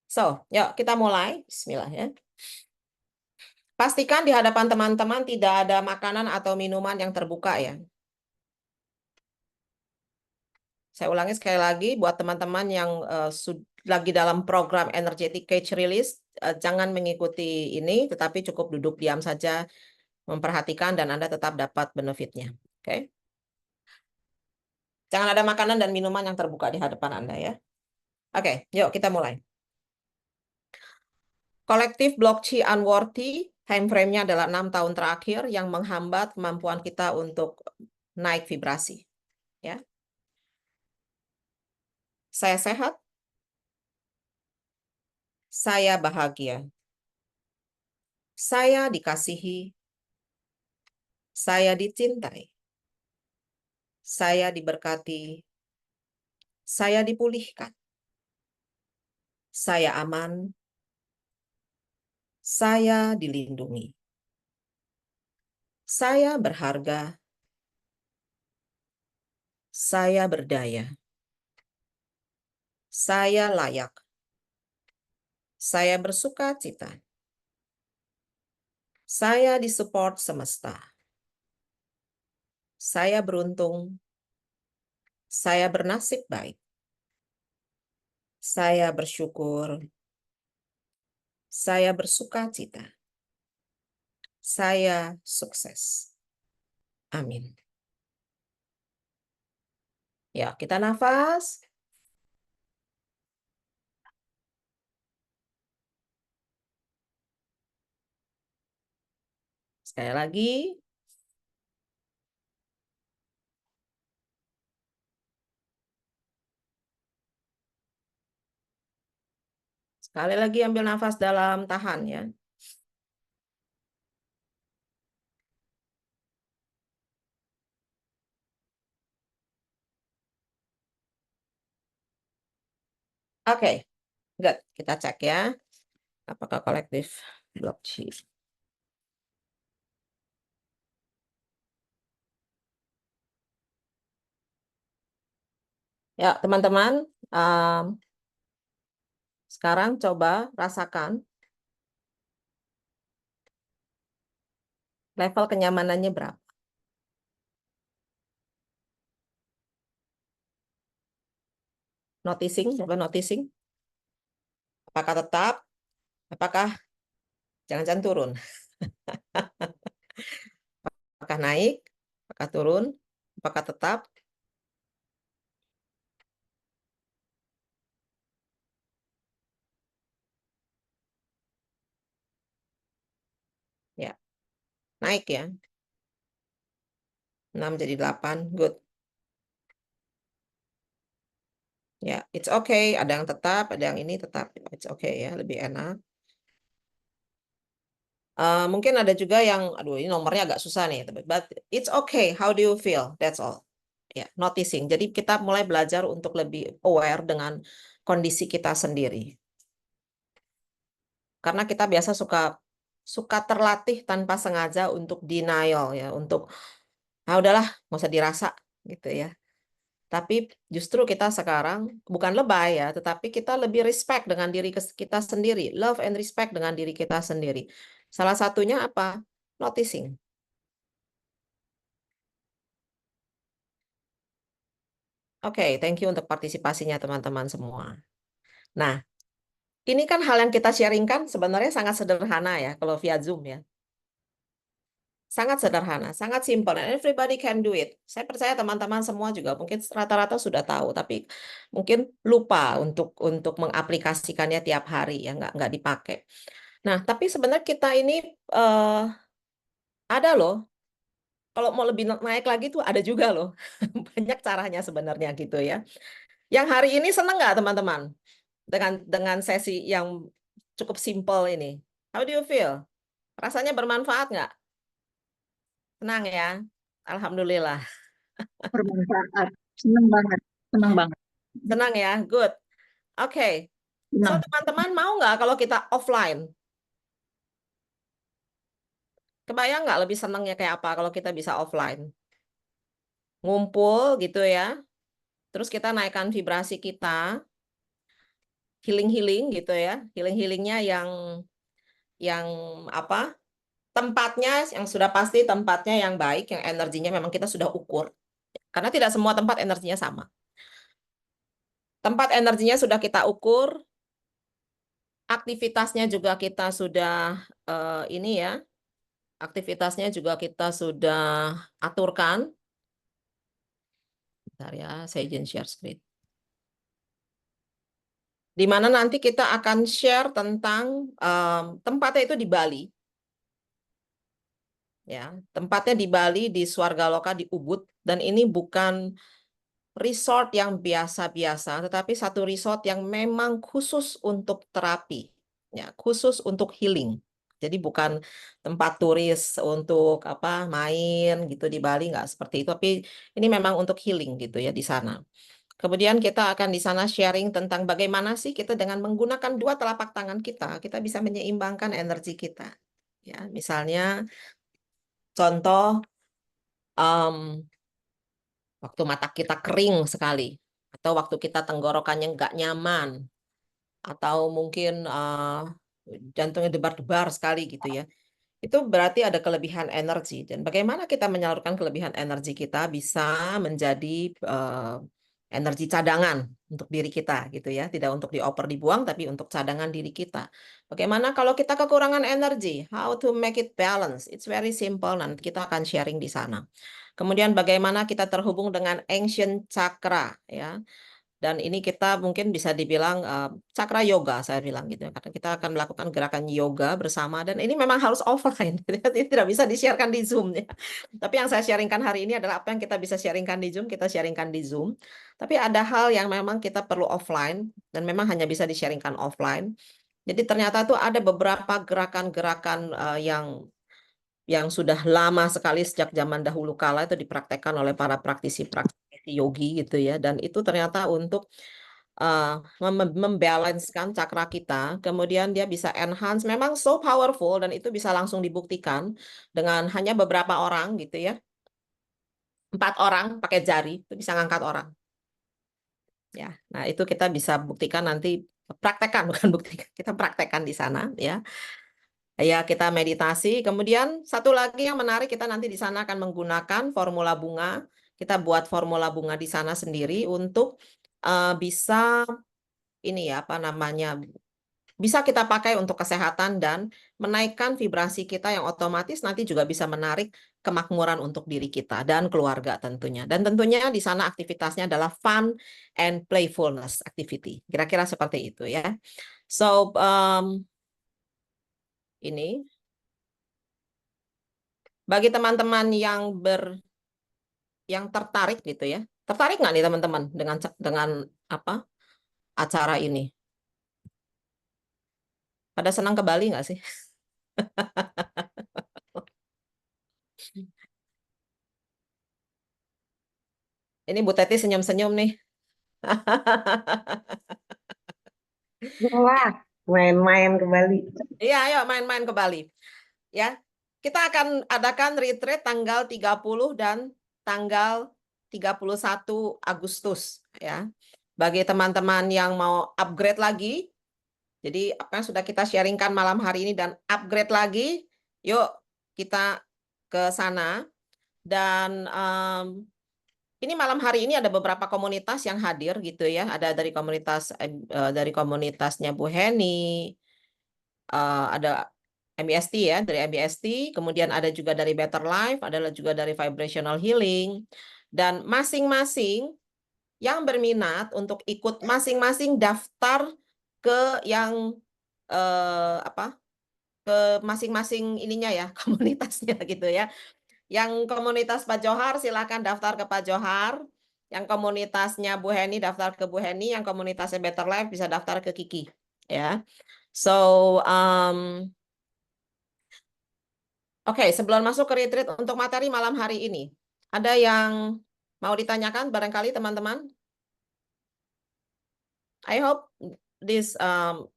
So, yuk kita mulai. Bismillah ya. Pastikan di hadapan teman-teman tidak ada makanan atau minuman yang terbuka ya. Saya ulangi sekali lagi buat teman-teman yang lagi dalam program energetic cage release, jangan mengikuti ini, tetapi cukup duduk diam saja, memperhatikan dan Anda tetap dapat benefitnya. Oke? Jangan ada makanan dan minuman yang terbuka di hadapan Anda ya. Oke, yuk kita mulai. Kolektif block Qi unworthy, time frame-nya adalah 6 tahun terakhir yang menghambat kemampuan kita untuk naik vibrasi. Ya. Saya sehat, saya bahagia, saya dikasihi, saya dicintai, saya diberkati, saya dipulihkan, saya aman, saya dilindungi, saya berharga, saya berdaya, saya layak, saya bersuka cita, saya disupport semesta, saya beruntung, saya bernasib baik, saya bersyukur, saya bersuka cita, saya sukses. Amin. Ya, kita nafas. Sekali lagi. Sekali lagi ambil nafas dalam, tahan ya. Oke, good. Kita cek ya. Apakah kolektif blok G. Ya, teman-teman, sekarang coba rasakan level kenyamanannya berapa. Noticing, coba noticing. Apakah tetap? Apakah jangan-jangan turun? Apakah naik? Apakah turun? Apakah tetap? Ya, naik ya. 6 jadi 8. Good. Ya, it's okay. Ada yang tetap, ada yang ini tetap. It's okay ya, lebih enak. Mungkin ada juga yang, aduh ini nomornya agak susah nih. But it's okay. How do you feel? That's all. Ya, noticing. Jadi kita mulai belajar untuk lebih aware dengan kondisi kita sendiri. Karena kita biasa suka terlatih tanpa sengaja untuk denial ya, untuk udahlah, nggak usah dirasa gitu ya. Tapi justru kita sekarang bukan lebay ya, tetapi kita lebih respect dengan diri kita sendiri, love and respect dengan diri kita sendiri. Salah satunya apa? Noticing. Oke, thank you untuk partisipasinya teman-teman semua. Nah, ini kan hal yang kita sharingkan sebenarnya sangat sederhana ya kalau via Zoom ya. Sangat sederhana, sangat simpel, and everybody can do it. Saya percaya teman-teman semua juga mungkin rata-rata sudah tahu, tapi mungkin lupa untuk mengaplikasikannya tiap hari ya, nggak dipakai. Nah, tapi sebenarnya kita ini ada loh. Kalau mau lebih naik lagi tuh ada juga loh. Banyak caranya sebenarnya gitu ya. Yang hari ini seneng nggak teman-teman dengan sesi yang cukup simpel ini? How do you feel? Rasanya bermanfaat nggak? Senang ya? Alhamdulillah. Bermanfaat. Seneng banget, seneng banget. Senang ya? Good. Oke. So, Seneng. teman-teman mau nggak kalau kita offline? Kebayang nggak lebih senangnya kayak apa kalau kita bisa offline? Ngumpul gitu ya. Terus kita naikkan vibrasi kita, healing-healing gitu ya. Healing-healingnya yang apa? Tempatnya yang sudah pasti tempatnya yang baik, yang energinya memang kita sudah ukur. Karena tidak semua tempat energinya sama. Tempat energinya sudah kita ukur, aktivitasnya juga kita sudah ini ya, aktivitasnya juga kita sudah aturkan. Bentar ya, saya izin share screen. Di mana nanti kita akan share tentang tempatnya itu di Bali. Ya, tempatnya di Bali, di Swargaloka, di Ubud. Dan ini bukan resort yang biasa-biasa, tetapi satu resort yang memang khusus untuk terapi. Ya, khusus untuk healing. Jadi bukan tempat turis untuk apa main gitu di Bali, nggak seperti itu. Tapi ini memang untuk healing gitu ya di sana. Kemudian kita akan di sana sharing tentang bagaimana sih kita dengan menggunakan dua telapak tangan kita bisa menyeimbangkan energi kita. Ya, misalnya contoh waktu mata kita kering sekali, atau waktu kita tenggorokannya nggak nyaman, atau mungkin jantungnya debar-debar sekali gitu ya. Itu berarti ada kelebihan energi. Dan bagaimana kita menyalurkan kelebihan energi kita bisa menjadi energi cadangan untuk diri kita gitu ya. Tidak untuk dioper dibuang, tapi untuk cadangan diri kita. Bagaimana kalau kita kekurangan energi? How to make it balance? It's very simple. Nanti kita akan sharing di sana. Kemudian bagaimana kita terhubung dengan ancient chakra ya. Dan ini kita mungkin bisa dibilang cakra yoga, saya bilang gitu ya. Karena kita akan melakukan gerakan yoga bersama dan ini memang harus offline. Ini tidak bisa di-sharekan di Zoom ya. Tapi yang saya sharingkan hari ini adalah apa yang kita bisa sharingkan di Zoom, kita sharingkan di Zoom. Tapi ada hal yang memang kita perlu offline dan memang hanya bisa di-sharingkan offline. Jadi ternyata tuh ada beberapa gerakan-gerakan yang sudah lama sekali sejak zaman dahulu kala itu dipraktekkan oleh para praktisi-praktisi yogi gitu ya. Dan itu ternyata untuk membalancekan cakra kita, kemudian dia bisa enhance, memang so powerful dan itu bisa langsung dibuktikan dengan hanya beberapa orang gitu ya. 4 orang pakai jari itu bisa ngangkat orang. Ya, nah itu kita bisa buktikan nanti, praktekkan bukan buktikan, kita praktekkan di sana ya. Ya, kita meditasi. Kemudian satu lagi yang menarik, kita nanti di sana akan menggunakan formula bunga. Kita buat formula bunga di sana sendiri untuk bisa ini ya, apa namanya, bisa kita pakai untuk kesehatan dan menaikkan vibrasi kita yang otomatis nanti juga bisa menarik kemakmuran untuk diri kita dan keluarga tentunya. Dan tentunya di sana aktivitasnya adalah fun and playfulness activity. Kira-kira seperti itu ya. So, ini bagi teman-teman yang tertarik gitu ya. Tertarik nggak nih teman-teman dengan apa acara ini? Pada senang ke Bali nggak sih? Ini Bu Teti senyum-senyum nih. Wah, main-main ke Bali. Iya, ayo main-main ke Bali. Ya, kita akan adakan retreat tanggal 30 dan tanggal 31 Agustus ya. Bagi teman-teman yang mau upgrade lagi, jadi apa yang sudah kita sharingkan malam hari ini dan upgrade lagi, yuk kita ke sana. Dan ini malam hari ini ada beberapa komunitas yang hadir gitu ya. Ada dari komunitasnya Bu Heni, ada MBST ya, dari MBST, kemudian ada juga dari Better Life, ada juga dari Vibrational Healing, dan masing-masing yang berminat untuk ikut masing-masing daftar ke yang apa, ke masing-masing ininya ya, komunitasnya gitu ya. Yang komunitas Pak Johar silakan daftar ke Pak Johar. Yang komunitasnya Bu Heni daftar ke Bu Heni. Yang komunitasnya Better Life bisa daftar ke Kiki. Ya, so oke, sebelum masuk ke retreat untuk materi malam hari ini, ada yang mau ditanyakan barangkali teman-teman? I hope this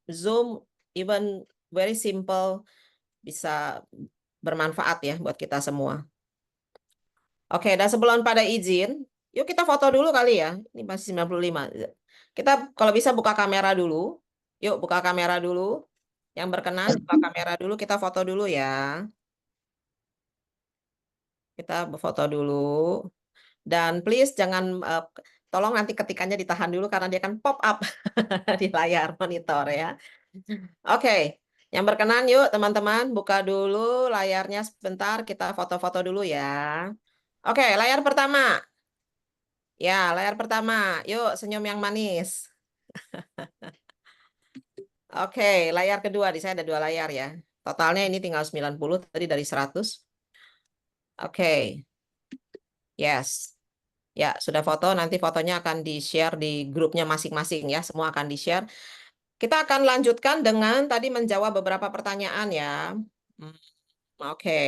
Zoom even very simple bisa bermanfaat ya buat kita semua. Oke, dan sebelum pada izin, yuk kita foto dulu kali ya. Ini masih 95. Kita kalau bisa buka kamera dulu. Yuk buka kamera dulu. Yang berkenan buka kamera dulu, kita foto dulu ya. Kita foto dulu. Dan please jangan tolong nanti ketikannya ditahan dulu karena dia akan pop up di layar monitor ya. Oke, yang berkenan yuk teman-teman buka dulu layarnya sebentar, kita foto-foto dulu ya. Oke, layar pertama. Ya, layar pertama. Yuk, senyum yang manis. Oke, layar kedua. Di saya ada 2 layar ya. Totalnya ini tinggal 90, tadi dari 100. Oke. Yes. Ya, sudah foto. Nanti fotonya akan di-share di grupnya masing-masing ya. Semua akan di-share. Kita akan lanjutkan dengan tadi menjawab beberapa pertanyaan ya. Oke.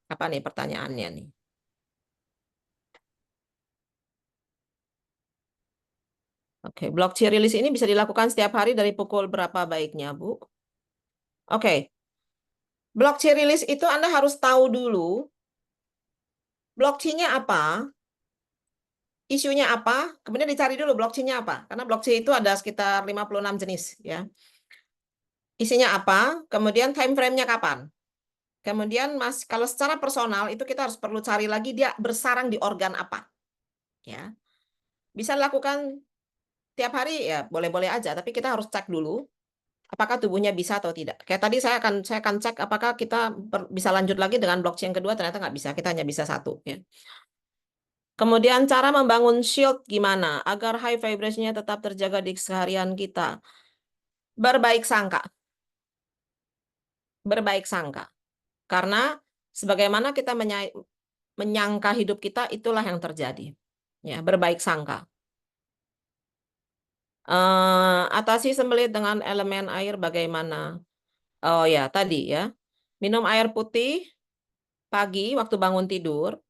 Apa nih pertanyaannya nih? Oke, block chi release ini bisa dilakukan setiap hari dari pukul berapa baiknya, Bu? Oke. Block chi release itu Anda harus tahu dulu blockchain-nya apa, isunya apa, kemudian dicari dulu blockchain-nya apa. Karena blockchain itu ada sekitar 56 jenis ya. Isinya apa, kemudian time frame-nya kapan. Kemudian kalau secara personal itu kita harus perlu cari lagi dia bersarang di organ apa. Ya. Bisa lakukan tiap hari ya boleh-boleh aja, tapi kita harus cek dulu apakah tubuhnya bisa atau tidak. Kayak tadi saya akan cek apakah kita bisa lanjut lagi dengan blockchain kedua, ternyata nggak bisa, kita hanya bisa 1 ya. Kemudian cara membangun shield gimana agar high vibration-nya tetap terjaga di keseharian kita. Berbaik sangka. Berbaik sangka. Karena sebagaimana kita menyangka hidup kita, itulah yang terjadi. Ya, berbaik sangka. Atasi sembelit dengan elemen air bagaimana? Oh ya, tadi ya. Minum air putih pagi waktu bangun tidur.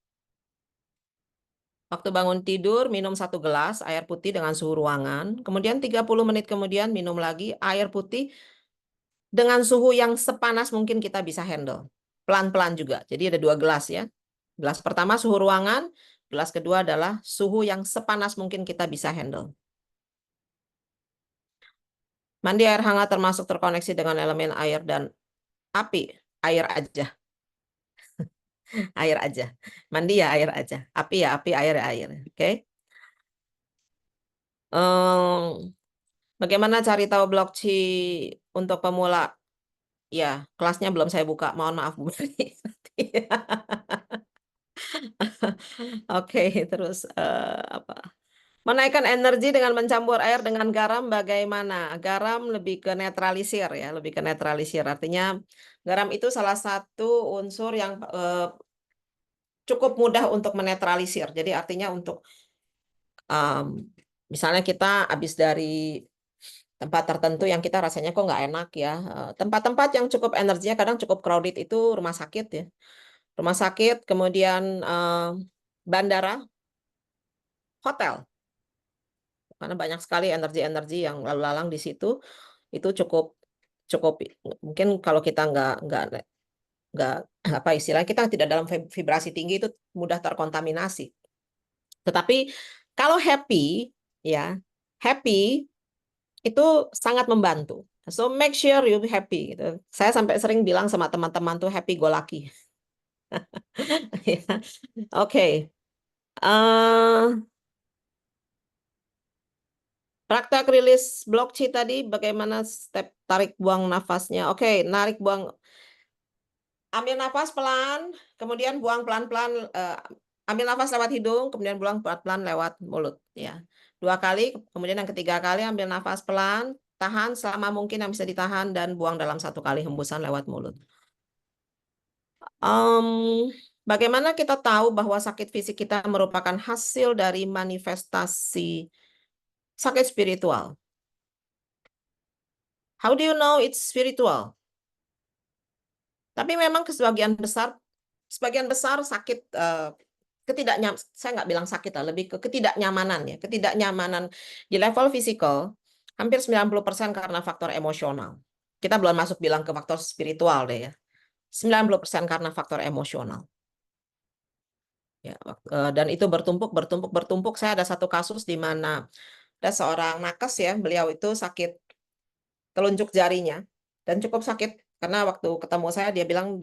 Waktu bangun tidur, minum 1 gelas air putih dengan suhu ruangan. Kemudian 30 menit kemudian minum lagi air putih dengan suhu yang sepanas mungkin kita bisa handle. Pelan-pelan juga. Jadi ada 2 gelas ya. Gelas pertama suhu ruangan, gelas kedua adalah suhu yang sepanas mungkin kita bisa handle. Mandi air hangat termasuk terkoneksi dengan elemen air dan api. Air aja. Air aja. Mandi ya air aja. Api ya api, air ya air. Oke. Bagaimana cari tahu blok C untuk pemula? Ya, kelasnya belum saya buka. Mohon maaf Bu Berni. Oke, terus apa? Menaikkan energi dengan mencampur air dengan garam bagaimana? Garam lebih ke netralisir ya, lebih ke netralisir. Artinya garam itu salah satu unsur yang cukup mudah untuk menetralisir. Jadi artinya untuk misalnya kita habis dari tempat tertentu yang kita rasanya kok nggak enak ya. Tempat-tempat yang cukup energinya kadang cukup crowded itu rumah sakit ya. Rumah sakit, kemudian bandara, hotel. Karena banyak sekali energi-energi yang lalu lalang di situ. Itu cukup cukup mungkin kalau kita nggak apa istilahnya kita tidak dalam vibrasi tinggi itu mudah terkontaminasi. Tetapi kalau happy ya, happy itu sangat membantu. So make sure you happy gitu. Saya sampai sering bilang sama teman-teman tuh happy go lucky. Oke. Praktek rilis blok C tadi bagaimana step tarik buang nafasnya? Oke, narik buang, ambil nafas pelan, kemudian buang pelan-pelan. Ambil nafas lewat hidung, kemudian buang pelan-pelan lewat mulut. Ya, 2 kali, kemudian yang ketiga kali ambil nafas pelan, tahan selama mungkin yang bisa ditahan dan buang dalam 1 kali hembusan lewat mulut. Bagaimana kita tahu bahwa sakit fisik kita merupakan hasil dari manifestasi sakit spiritual? How do you know it's spiritual? Tapi memang sebagian besar sakit saya nggak bilang sakit lah, lebih ke ketidaknyamanan ya, ketidaknyamanan di level fisikal hampir 90% karena faktor emosional. Kita belum masuk bilang ke faktor spiritual deh ya. 90% karena faktor emosional. Ya, dan itu bertumpuk. Saya ada satu kasus di mana ada seorang nakes ya, beliau itu sakit telunjuk jarinya dan cukup sakit karena waktu ketemu saya dia bilang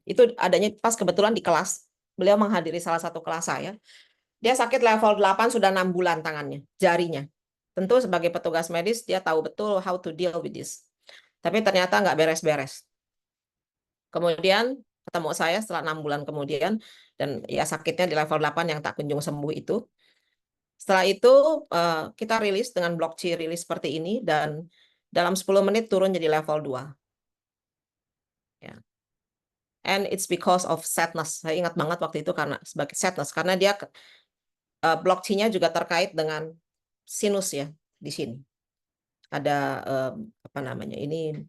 itu adanya pas kebetulan di kelas. Beliau menghadiri salah satu kelas saya. Dia sakit level 8 sudah 6 bulan tangannya, jarinya. Tentu sebagai petugas medis dia tahu betul how to deal with this. Tapi ternyata nggak beres-beres. Kemudian ketemu saya setelah 6 bulan kemudian dan ya sakitnya di level 8 yang tak kunjung sembuh itu. Setelah itu kita rilis dengan blok C rilis seperti ini dan dalam 10 menit turun jadi level 2. Ya. And it's because of sadness. Saya ingat banget waktu itu karena sebagai sadness karena dia blok C-nya juga terkait dengan sinus ya di sini. Ada apa namanya? Ini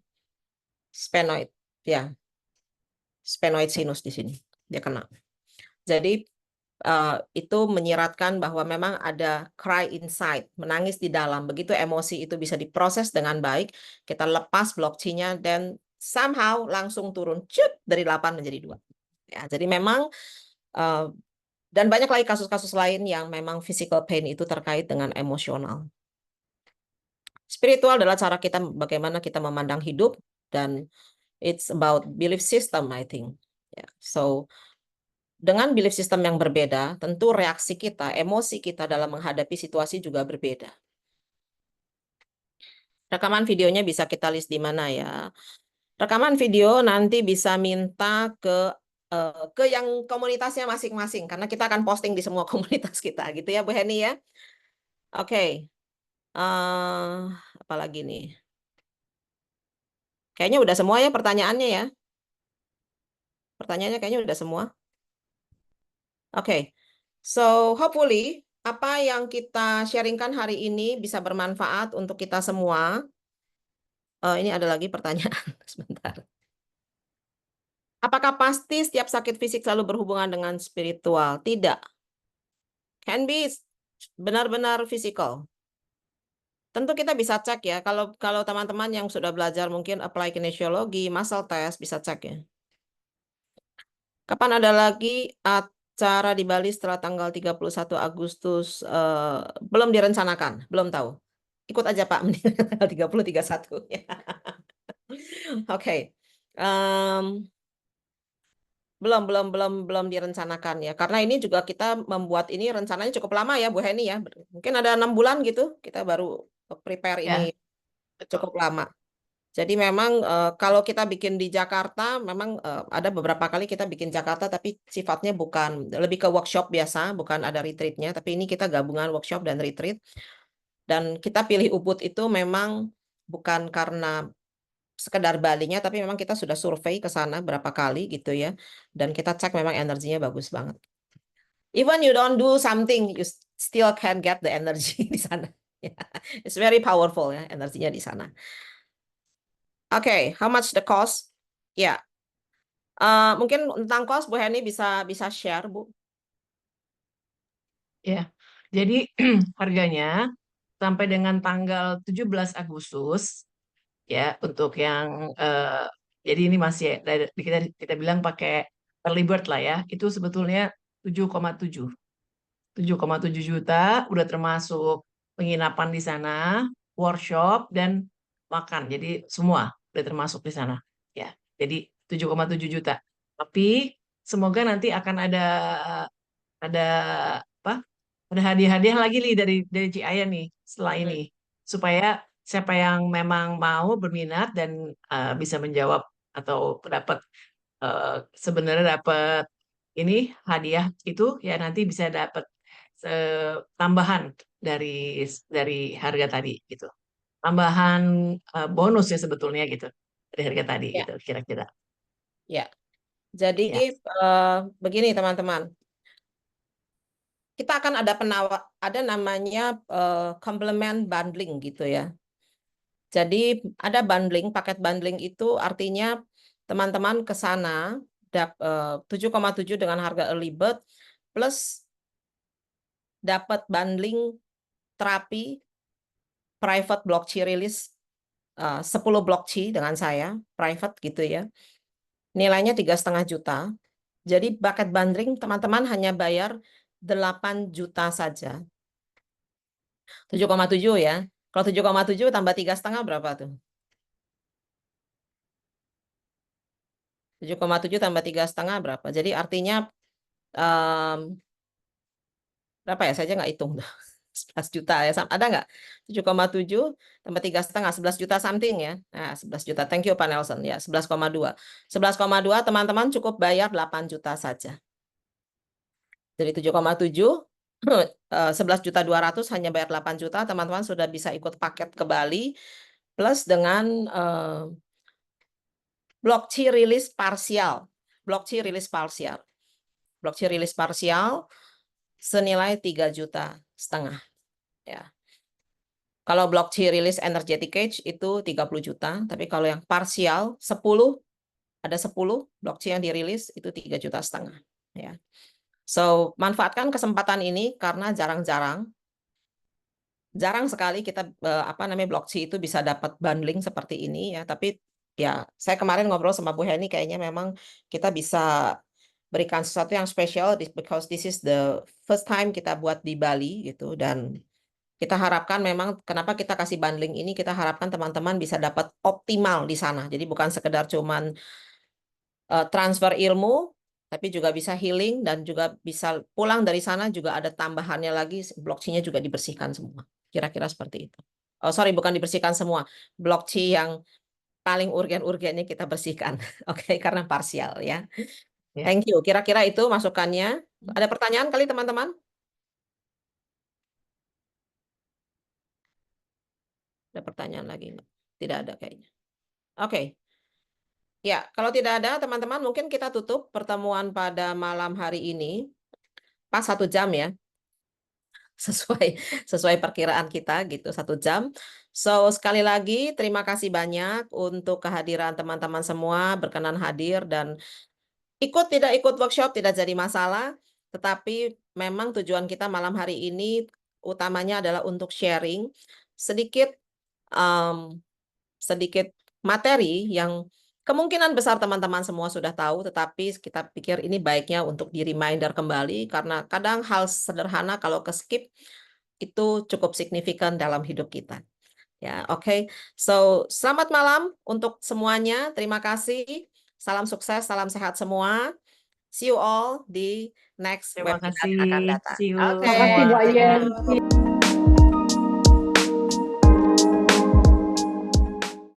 sphenoid ya. Sphenoid sinus di sini. Dia kena. Jadi itu menyiratkan bahwa memang ada cry inside, menangis di dalam. Begitu emosi itu bisa diproses dengan baik, kita lepas blok C-nya dan somehow langsung turun dari 8 menjadi 2. Ya, jadi memang dan banyak lagi kasus-kasus lain yang memang physical pain itu terkait dengan emosional. Spiritual adalah cara kita bagaimana kita memandang hidup dan it's about belief system I think. Yeah. So dengan belief system yang berbeda, tentu reaksi kita, emosi kita dalam menghadapi situasi juga berbeda. Rekaman videonya bisa kita list di mana ya? Rekaman video nanti bisa minta ke yang komunitasnya masing-masing karena kita akan posting di semua komunitas kita gitu ya Bu Heni ya. Oke. Apalagi nih? Kayaknya udah semua ya pertanyaannya ya. Pertanyaannya kayaknya udah semua. Oke. So hopefully apa yang kita sharingkan hari ini bisa bermanfaat untuk kita semua. Ini ada lagi pertanyaan, sebentar. Apakah pasti setiap sakit fisik selalu berhubungan dengan spiritual? Tidak. Can be benar-benar fisikal. Tentu kita bisa cek ya, kalau teman-teman yang sudah belajar mungkin apply kinesiologi, muscle test, bisa cek ya. Kapan ada lagi acara di Bali setelah tanggal 31 Agustus? Belum direncanakan, belum tahu. Ikut aja Pak, mending tanggal 30, 31. Oke. Belum direncanakan ya. Karena ini juga kita membuat ini rencananya cukup lama ya, Bu Heni ya. Mungkin ada 6 bulan gitu, kita baru prepare Ya, ini betul. cukup lama. Jadi memang kalau kita bikin di Jakarta, memang ada beberapa kali kita bikin Jakarta, tapi sifatnya bukan, lebih ke workshop biasa, bukan ada retreatnya. Tapi ini kita gabungan workshop dan retreat. Dan kita pilih Ubud itu memang bukan karena sekedar Balinya, tapi memang kita sudah survei ke sana berapa kali gitu ya. Dan kita cek memang energinya bagus banget. Even you don't do something, you still can get the energy di sana. It's very powerful ya, energinya di sana. Oke, how much the cost? Ya, mungkin tentang cost Bu Heni bisa share Bu. Ya, jadi harganya sampai dengan tanggal 17 Agustus ya untuk yang jadi ini masih kita bilang pakai early bird lah ya, itu sebetulnya 7,7 juta udah termasuk penginapan di sana, workshop dan makan. Jadi semua udah termasuk di sana ya. Jadi 7,7 juta. Tapi semoga nanti akan ada apa? Ada hadiah-hadiah lagi nih dari Ciaya nih setelah ini supaya siapa yang memang mau berminat dan bisa menjawab atau dapat sebenarnya dapat ini hadiah itu ya nanti bisa dapat tambahan dari harga tadi gitu. Tambahan bonus ya sebetulnya gitu dari harga tadi Ya, gitu kira-kira. ya. Jadi Ya, begini teman-teman, kita akan ada namanya complement bundling gitu ya. Jadi ada bundling, paket bundling itu artinya teman-teman ke sana 7,7 dengan harga early bird plus dapat bundling terapi private block chi release 10 block chi dengan saya private gitu ya. Nilainya 3,5 juta. Jadi paket bundling teman-teman hanya bayar 8 juta saja. 7,7 ya. Kalau 7,7 tambah 3,5 berapa tuh? 7,7 tambah 3,5 berapa? Jadi artinya berapa ya? Saya aja nggak hitung. 11 juta ya. Ada nggak? 7,7 tambah 3,5, 11 juta something ya. Nah, 11 juta. Thank you Pak Nelson. Ya, 11,2. 11,2 teman-teman cukup bayar 8 juta saja. Jadi 7,7 11.200.000 hanya bayar 8 juta, teman-teman sudah bisa ikut paket ke Bali plus dengan block chi rilis parsial. Block chi rilis parsial. Block chi rilis parsial senilai 3,5 juta ya. Kalau block chi rilis energetic cage itu 30 juta, tapi kalau yang parsial 10 ada 10 block chi yang dirilis itu 3,5 juta ya. So, manfaatkan kesempatan ini karena jarang sekali kita block chi itu bisa dapat bundling seperti ini ya. Tapi ya saya kemarin ngobrol sama Bu Heni kayaknya memang kita bisa berikan sesuatu yang spesial because this is the first time kita buat di Bali gitu, dan kita harapkan memang kenapa kita kasih bundling ini, kita harapkan teman-teman bisa dapat optimal di sana. Jadi bukan sekedar cuman transfer ilmu, tapi juga bisa healing dan juga bisa pulang dari sana juga ada tambahannya lagi, blockchain-nya juga dibersihkan semua. Kira-kira seperti itu. Oh, sorry, bukan dibersihkan semua. Blockchain yang paling urgen-urgennya kita bersihkan. Oke, karena parsial ya. ya. Thank you. Kira-kira itu masukannya. Ada pertanyaan kali teman-teman? Ada pertanyaan lagi nggak? Tidak ada kayaknya. Oke. Ya, kalau tidak ada teman-teman mungkin kita tutup pertemuan pada malam hari ini. Pas 1 jam ya. sesuai perkiraan kita gitu 1 jam. So sekali lagi terima kasih banyak untuk kehadiran teman-teman semua berkenan hadir dan tidak ikut workshop tidak jadi masalah, tetapi memang tujuan kita malam hari ini utamanya adalah untuk sharing sedikit, mmm, sedikit materi yang kemungkinan besar teman-teman semua sudah tahu, tetapi kita pikir ini baiknya untuk di-reminder kembali karena kadang hal sederhana kalau ke-skip itu cukup signifikan dalam hidup kita. Ya, oke. So, selamat malam untuk semuanya. Terima kasih. Salam sukses, salam sehat semua. See you all di next Terima webinar kasih. yang akan datang. See you Oke, Makasih Bu semua. Ayen. thank you.